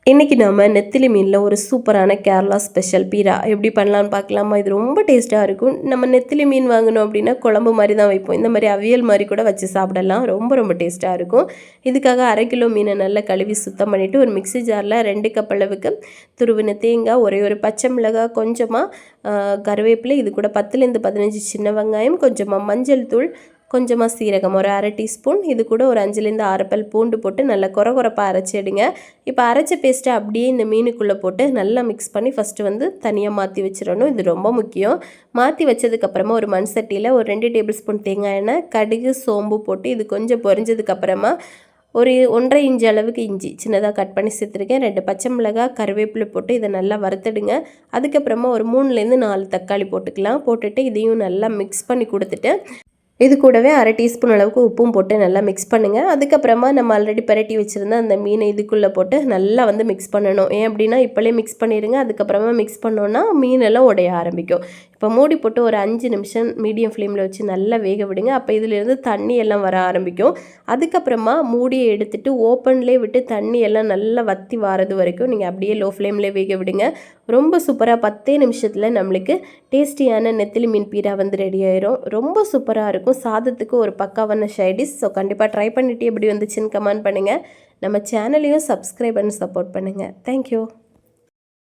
இன்றைக்கி நம்ம நெத்திலி மீனில் ஒரு சூப்பரான கேரளா ஸ்பெஷல் பீரா எப்படி பண்ணலான்னு பார்க்கலாமா? இது ரொம்ப டேஸ்ட்டாக இருக்கும். நம்ம நெத்திலி மீன் வாங்கணும் அப்படின்னா குழம்பு மாதிரி தான் வைப்போம். இந்த மாதிரி அவியல் மாதிரி கூட வச்சு சாப்பிடலாம். ரொம்ப ரொம்ப டேஸ்ட்டாக இருக்கும். இதுக்காக 1/2 கிலோ மீனை நல்லா கழுவி சுத்தம் பண்ணிவிட்டு ஒரு மிக்ஸி ஜாரில் 2 கப் அளவுக்கு துருவின தேங்காய், ஒரு பச்சை மிளகாய், கொஞ்சமாக கருவேப்பிலை, இது கூட 10லேருந்து 15 சின்ன வெங்காயம், கொஞ்சமாக மஞ்சள் தூள், கொஞ்சமாக சீரகம், ஒரு 1/2 டீஸ்பூன், இது கூட ஒரு 5லேருந்து 6 பல் பூண்டு போட்டு நல்லா கொரகொரப்பாக அரைச்சி எடுங்க. இப்போ அரைச்ச பேஸ்ட்டை அப்படியே இந்த மீனுக்குள்ளே போட்டு நல்லா மிக்ஸ் பண்ணி ஃபஸ்ட்டு வந்து தனியாக மாற்றி வச்சிடணும். இது ரொம்ப முக்கியம். மாற்றி வச்சதுக்கப்புறமா ஒரு மண் சட்டியில் ஒரு 2 டேபிள் ஸ்பூன் தேங்காய் எண்ணெய், கடுகு, சோம்பு போட்டு இது கொஞ்சம் பொரிஞ்சதுக்கப்புறமா ஒரு 1.5 இன்ச்சு அளவுக்கு இஞ்சி சின்னதாக கட் பண்ணி சேர்த்துருக்கேன். 2 பச்சை மிளகாய், கருவேப்பிலை போட்டு இதை நல்லா வறுத்துடுங்க. அதுக்கப்புறமா ஒரு 3லேருந்து 4 தக்காளி போட்டுக்கலாம். போட்டுட்டு இதையும் நல்லா மிக்ஸ் பண்ணி கொடுத்துட்டு இது கூடவே 1/2 டீஸ்பூன் அளவுக்கு உப்பும் போட்டு நல்லா மிக்ஸ் பண்ணுங்கள். அதுக்கப்புறமா நம்ம ஆல்ரெடி பரட்டி வச்சுருந்த அந்த மீனை இதுக்குள்ளே போட்டு நல்லா வந்து மிக்ஸ் பண்ணணும். ஏன் அப்படின்னா இப்போலே மிக்ஸ் பண்ணிடுங்க. அதுக்கப்புறமா மிக்ஸ் பண்ணோன்னா மீனெல்லாம் உடைய ஆரம்பிக்கும். இப்போ மூடி போட்டு ஒரு 5 நிமிஷம் மீடியம் ஃப்ளேமில் வச்சு நல்லா வேக விடுங்க. அப்போ இதிலேருந்து தண்ணி எல்லாம் வர ஆரம்பிக்கும். அதுக்கப்புறமா மூடியை எடுத்துகிட்டு ஓப்பன்லேயே விட்டு தண்ணி எல்லாம் நல்லா வற்றி வாரது வரைக்கும் நீங்கள் அப்படியே லோ ஃப்ளேம்லேயே வேக விடுங்க. ரொம்ப சூப்பராக 10 நிமிஷத்தில் நம்மளுக்கு டேஸ்டியான நெத்திலி மீன் பீரா வந்து ரெடி ஆயிரும். ரொம்ப சூப்பராக இருக்கும். சாதத்துக்கு ஒரு பக்காவான சைடிஷ். ஸோ கண்டிப்பாக ட்ரை பண்ணிவிட்டு எப்படி வந்துச்சுன்னு கமெண்ட் பண்ணுங்கள். நம்ம சேனலையும் சப்ஸ்கிரைப் பண்ணி சப்போர்ட் பண்ணுங்கள். தேங்க்யூ.